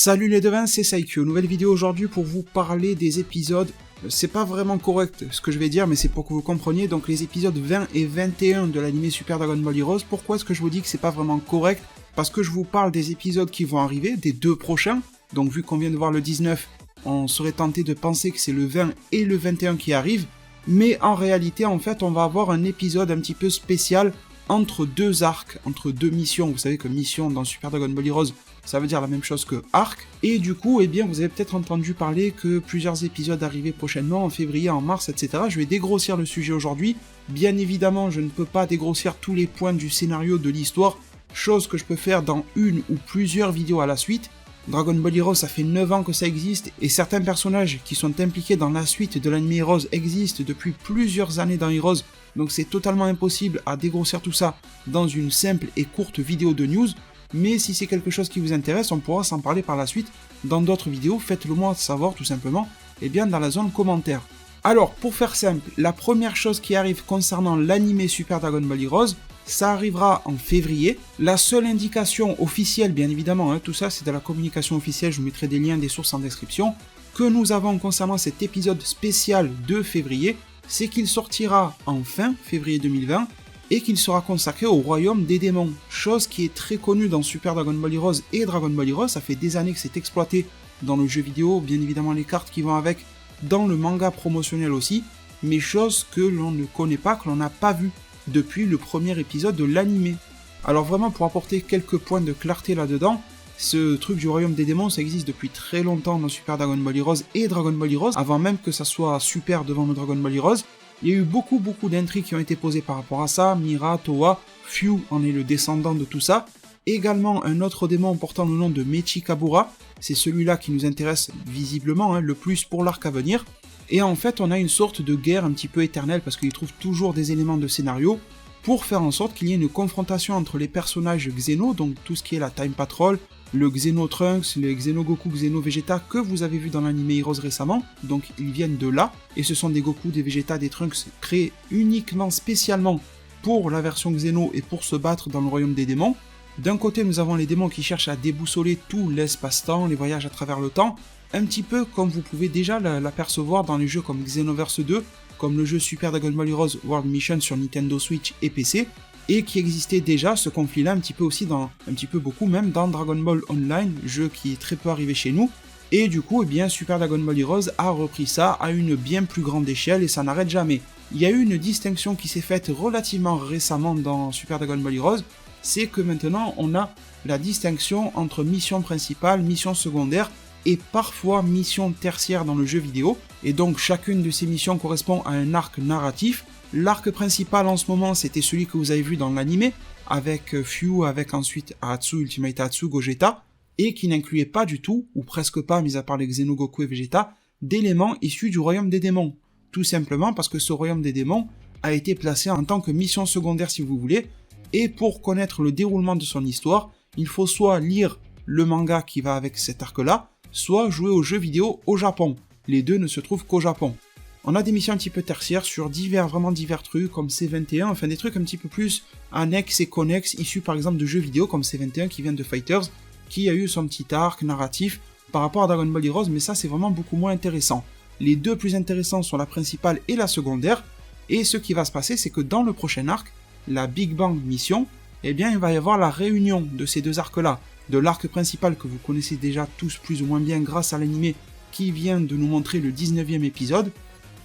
Salut les devins, c'est Saikyo, nouvelle vidéo aujourd'hui pour vous parler des épisodes. C'est pas vraiment correct ce que je vais dire, mais c'est pour que vous compreniez, donc les épisodes 20 et 21 de l'anime Super Dragon Ball Heroes. Pourquoi est-ce que je vous dis que c'est pas vraiment correct? Parce que je vous parle des épisodes qui vont arriver, des deux prochains, donc vu qu'on vient de voir le 19, on serait tenté de penser que c'est le 20 et le 21 qui arrivent, mais en réalité, en fait, on va avoir un épisode un petit peu spécial entre deux arcs, entre deux missions. Vous savez que mission dans Super Dragon Ball Heroes, ça veut dire la même chose que arc, et du coup, eh bien, vous avez peut-être entendu parler que plusieurs épisodes arrivaient prochainement, en février, en mars, etc. Je vais dégrossir le sujet aujourd'hui. Bien évidemment, je ne peux pas dégrossir tous les points du scénario de l'histoire, chose que je peux faire dans une ou plusieurs vidéos à la suite. Dragon Ball Heroes, ça fait 9 ans que ça existe, et certains personnages qui sont impliqués dans la suite de l'anime Heroes existent depuis plusieurs années dans Heroes, donc c'est totalement impossible à dégrossir tout ça dans une simple et courte vidéo de news, mais si c'est quelque chose qui vous intéresse, on pourra s'en parler par la suite dans d'autres vidéos, faites-le moi savoir tout simplement, et bien dans la zone commentaire. Alors, pour faire simple, la première chose qui arrive concernant l'anime Super Dragon Ball Heroes, ça arrivera en février. La seule indication officielle, bien évidemment, tout ça c'est de la communication officielle, je vous mettrai des liens, des sources en description, que nous avons concernant cet épisode spécial de février, c'est qu'il sortira en fin février 2020 et qu'il sera consacré au royaume des démons. Chose qui est très connue dans Super Dragon Ball Heroes et Dragon Ball Heroes, ça fait des années que c'est exploité dans le jeu vidéo, bien évidemment les cartes qui vont avec, dans le manga promotionnel aussi, mais chose que l'on ne connaît pas, que l'on n'a pas vu depuis le premier épisode de l'anime. Alors vraiment, pour apporter quelques points de clarté là-dedans, ce truc du royaume des démons, ça existe depuis très longtemps dans Super Dragon Ball Heroes et Dragon Ball Heroes, avant même que ça soit Super devant le Dragon Ball Heroes. Il y a eu beaucoup d'intrigues qui ont été posées par rapport à ça, Mira, Towa, Fyu en est le descendant de tout ça. Également un autre démon portant le nom de Mechi Kabura, c'est celui-là qui nous intéresse visiblement le plus pour l'arc à venir. Et en fait, on a une sorte de guerre un petit peu éternelle parce qu'il trouve toujours des éléments de scénario pour faire en sorte qu'il y ait une confrontation entre les personnages Xeno, donc tout ce qui est la Time Patrol, le Xeno Trunks, le Xeno Goku, Xeno Vegeta que vous avez vu dans l'anime Heroes récemment, donc ils viennent de là, et ce sont des Goku, des Vegeta, des Trunks créés uniquement, spécialement pour la version Xeno et pour se battre dans le royaume des démons. D'un côté, nous avons les démons qui cherchent à déboussoler tout l'espace-temps, les voyages à travers le temps, un petit peu comme vous pouvez déjà l'apercevoir dans les jeux comme Xenoverse 2, comme le jeu Super Dragon Ball Heroes World Mission sur Nintendo Switch et PC, et qui existait déjà ce conflit-là un petit peu aussi, beaucoup même dans Dragon Ball Online, jeu qui est très peu arrivé chez nous, et du coup, eh bien, Super Dragon Ball Heroes a repris ça à une bien plus grande échelle et ça n'arrête jamais. Il y a eu une distinction qui s'est faite relativement récemment dans Super Dragon Ball Heroes, c'est que maintenant on a la distinction entre mission principale, mission secondaire, et parfois mission tertiaire dans le jeu vidéo, et donc chacune de ces missions correspond à un arc narratif. L'arc principal en ce moment c'était celui que vous avez vu dans l'anime, avec Fyu, avec ensuite Ahatsu, Ultimate Ahatsu, Gogeta, et qui n'incluait pas du tout, ou presque pas, mis à part les Xeno Goku et Vegeta, d'éléments issus du royaume des démons. Tout simplement parce que ce royaume des démons a été placé en tant que mission secondaire si vous voulez, et pour connaître le déroulement de son histoire, il faut soit lire le manga qui va avec cet arc-là, soit jouer aux jeux vidéo au Japon. Les deux ne se trouvent qu'au Japon. On a des missions un petit peu tertiaires sur vraiment divers trucs, comme C21, enfin des trucs un petit peu plus annexes et connexes, issus par exemple de jeux vidéo comme C21 qui vient de Fighters, qui a eu son petit arc narratif par rapport à Dragon Ball Heroes, mais ça c'est vraiment beaucoup moins intéressant. Les deux plus intéressants sont la principale et la secondaire, et ce qui va se passer c'est que dans le prochain arc, la Big Bang Mission, eh bien il va y avoir la réunion de ces deux arcs-là, de l'arc principal que vous connaissez déjà tous plus ou moins bien grâce à l'anime qui vient de nous montrer le 19e épisode,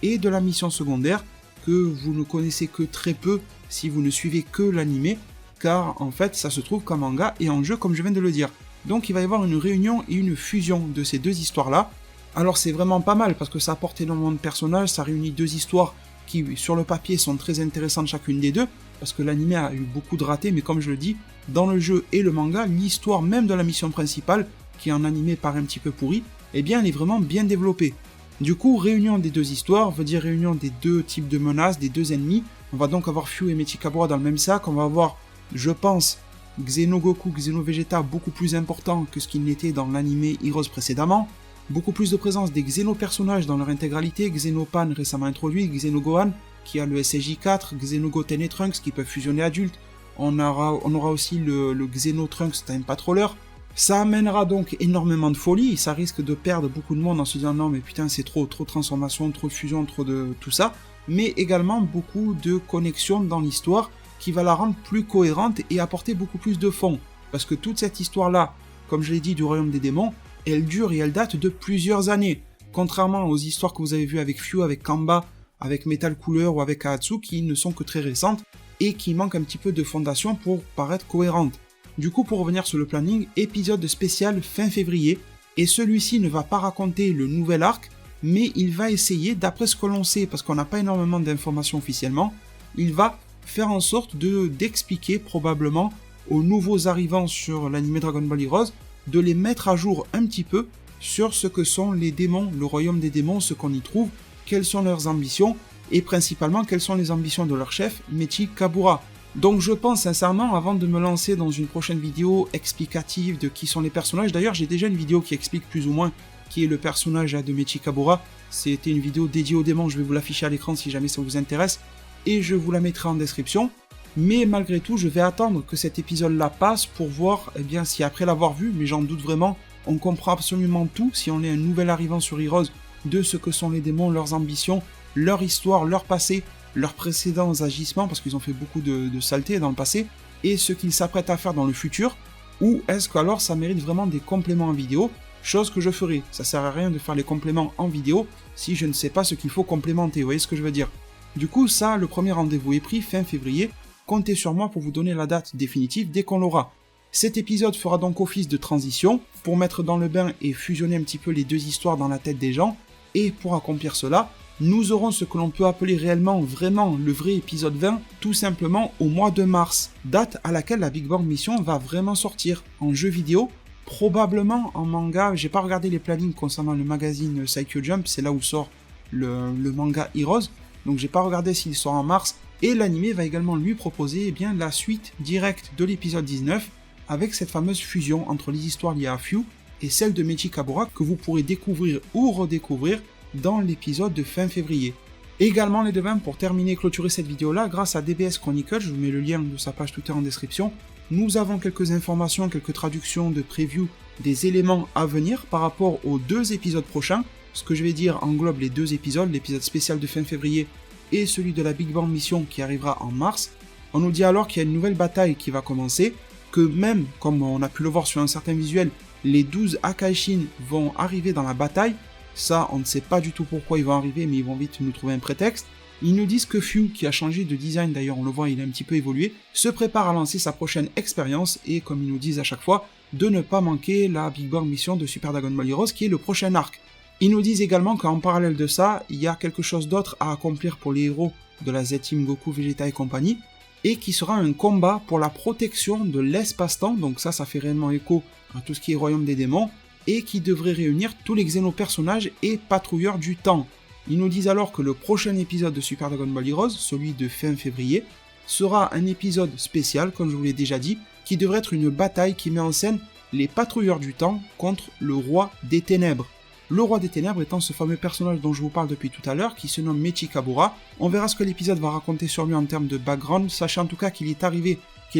et de la mission secondaire que vous ne connaissez que très peu si vous ne suivez que l'anime, car en fait ça se trouve qu'en manga et en jeu comme je viens de le dire. Donc il va y avoir une réunion et une fusion de ces deux histoires-là. Alors c'est vraiment pas mal parce que ça apporte énormément de personnages, ça réunit deux histoires qui sur le papier sont très intéressantes chacune des deux, parce que l'anime a eu beaucoup de ratés, mais comme je le dis, dans le jeu et le manga, l'histoire même de la mission principale, qui en animé paraît un petit peu pourrie, eh bien elle est vraiment bien développée. Du coup, réunion des deux histoires veut dire réunion des deux types de menaces, des deux ennemis. On va donc avoir Fyu et Mechi Kabura dans le même sac, on va avoir, je pense, Xeno Goku, Xeno Vegeta beaucoup plus important que ce qu'il n'était dans l'anime Heroes précédemment, beaucoup plus de présence des Xeno personnages dans leur intégralité, Xenopan récemment introduit, Xeno Gohan, qui a le SSJ4, Xenogoten et Trunks qui peuvent fusionner adultes, on aura aussi le Xeno Trunks Time Patroller, Ça amènera donc énormément de folie, ça risque de perdre beaucoup de monde en se disant non mais putain c'est trop de transformation, trop de fusion, trop de tout ça, mais également beaucoup de connexion dans l'histoire qui va la rendre plus cohérente et apporter beaucoup plus de fond. Parce que toute cette histoire-là, comme je l'ai dit du Royaume des Démons, elle dure et elle date de plusieurs années. Contrairement aux histoires que vous avez vues avec Fyu, avec Kamba, avec Metal Cooler ou avec Ahatsu qui ne sont que très récentes et qui manquent un petit peu de fondation pour paraître cohérentes. Du coup, pour revenir sur le planning, épisode spécial fin février, et celui-ci ne va pas raconter le nouvel arc, mais il va essayer, d'après ce que l'on sait, parce qu'on n'a pas énormément d'informations officiellement, il va faire en sorte d'expliquer probablement aux nouveaux arrivants sur l'anime Dragon Ball Heroes, de les mettre à jour un petit peu sur ce que sont les démons, le royaume des démons, ce qu'on y trouve, quelles sont leurs ambitions, et principalement quelles sont les ambitions de leur chef, Mechi Kabura. Donc je pense sincèrement, avant de me lancer dans une prochaine vidéo explicative de qui sont les personnages, d'ailleurs j'ai déjà une vidéo qui explique plus ou moins qui est le personnage de Mechi Kabura, c'était une vidéo dédiée aux démons, je vais vous l'afficher à l'écran si jamais ça vous intéresse, et je vous la mettrai en description, mais malgré tout je vais attendre que cet épisode-là passe pour voir si après l'avoir vu, mais j'en doute vraiment, on comprend absolument tout si on est un nouvel arrivant sur Heroes de ce que sont les démons, leurs ambitions, leur histoire, leur passé, leurs précédents agissements, parce qu'ils ont fait beaucoup de saletés dans le passé, et ce qu'ils s'apprêtent à faire dans le futur, ou est-ce qu'alors ça mérite vraiment des compléments en vidéo, chose que je ferai. Ça sert à rien de faire les compléments en vidéo si je ne sais pas ce qu'il faut complémenter, vous voyez ce que je veux dire. Du coup, ça, le premier rendez-vous est pris fin février, comptez sur moi pour vous donner la date définitive dès qu'on l'aura. Cet épisode fera donc office de transition, pour mettre dans le bain et fusionner un petit peu les deux histoires dans la tête des gens, et pour accomplir cela, nous aurons ce que l'on peut appeler réellement, vraiment, le vrai épisode 20, tout simplement au mois de mars, date à laquelle la Big Bang Mission va vraiment sortir, en jeu vidéo, probablement en manga. J'ai pas regardé les plannings concernant le magazine Saikyo Jump, c'est là où sort le manga Heroes, donc j'ai pas regardé s'il sort en mars, et l'anime va également lui proposer la suite directe de l'épisode 19, avec cette fameuse fusion entre les histoires liées à Fyu et celle de Mechi Kabura que vous pourrez découvrir ou redécouvrir dans l'épisode de fin février. Également les devins, pour terminer et clôturer cette vidéo là, grâce à DBS Chronicle, je vous mets le lien de sa page Twitter en description, nous avons quelques informations, quelques traductions de preview des éléments à venir par rapport aux deux épisodes prochains. Ce que je vais dire englobe les deux épisodes, l'épisode spécial de fin février et celui de la Big Bang Mission qui arrivera en mars. On nous dit alors qu'il y a une nouvelle bataille qui va commencer, que même, comme on a pu le voir sur un certain visuel, les 12 Akaishin vont arriver dans la bataille. Ça, on ne sait pas du tout pourquoi ils vont arriver, mais ils vont vite nous trouver un prétexte. Ils nous disent que Fyu, qui a changé de design, d'ailleurs on le voit, il a un petit peu évolué, se prépare à lancer sa prochaine expérience, et comme ils nous disent à chaque fois, de ne pas manquer la Big Bang Mission de Super Dragon Ball Heroes, qui est le prochain arc. Ils nous disent également qu'en parallèle de ça, il y a quelque chose d'autre à accomplir pour les héros de la Z-Team Goku, Vegeta et compagnie, et qui sera un combat pour la protection de l'espace-temps, donc ça fait réellement écho à tout ce qui est Royaume des Démons, et qui devrait réunir tous les Xeno-personnages et patrouilleurs du temps. Ils nous disent alors que le prochain épisode de Super Dragon Ball Heroes, celui de fin février, sera un épisode spécial, comme je vous l'ai déjà dit, qui devrait être une bataille qui met en scène les patrouilleurs du temps contre le roi des ténèbres. Le roi des ténèbres étant ce fameux personnage dont je vous parle depuis tout à l'heure, qui se nomme Mechi Kabura. On verra ce que l'épisode va raconter sur lui en termes de background, sachant en tout cas qu'il a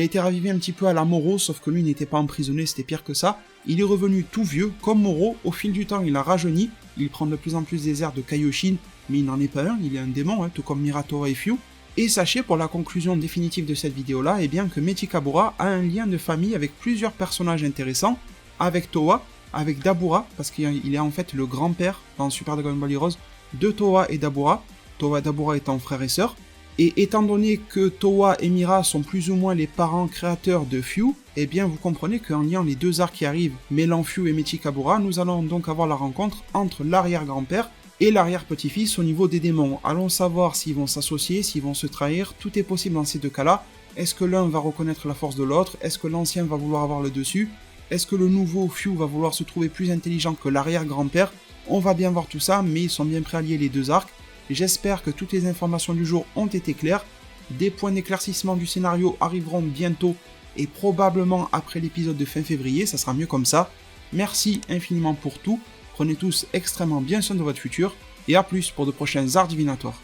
été ravivé un petit peu à la Moro, sauf que lui n'était pas emprisonné, c'était pire que ça. Il est revenu tout vieux, comme Moro, au fil du temps il a rajeuni, il prend de plus en plus des airs de Kaioshin, mais il n'en est pas un, il est un démon, tout comme Miratora et Fyu. Et sachez pour la conclusion définitive de cette vidéo là, que Mechi Kabura a un lien de famille avec plusieurs personnages intéressants, avec Towa, avec Dabura, parce qu'il est en fait le grand-père dans Super Dragon Ball Heroes de Towa et Dabura étant frères et sœurs. Et étant donné que Towa et Mira sont plus ou moins les parents créateurs de Fyu, vous comprenez qu'en liant les deux arcs qui arrivent, mêlant Fyu et Mechi Kabura, nous allons donc avoir la rencontre entre l'arrière-grand-père et l'arrière-petit-fils au niveau des démons. Allons savoir s'ils vont s'associer, s'ils vont se trahir, tout est possible dans ces deux cas-là. Est-ce que l'un va reconnaître la force de l'autre? Est-ce que l'ancien va vouloir avoir le dessus? Est-ce que le nouveau Fyu va vouloir se trouver plus intelligent que l'arrière-grand-père? On va bien voir tout ça, mais ils sont bien prêts à lier les deux arcs. J'espère que toutes les informations du jour ont été claires. Des points d'éclaircissement du scénario arriveront bientôt et probablement après l'épisode de fin février, ça sera mieux comme ça. Merci infiniment pour tout, prenez tous extrêmement bien soin de votre futur, et à plus pour de prochains arts divinatoires.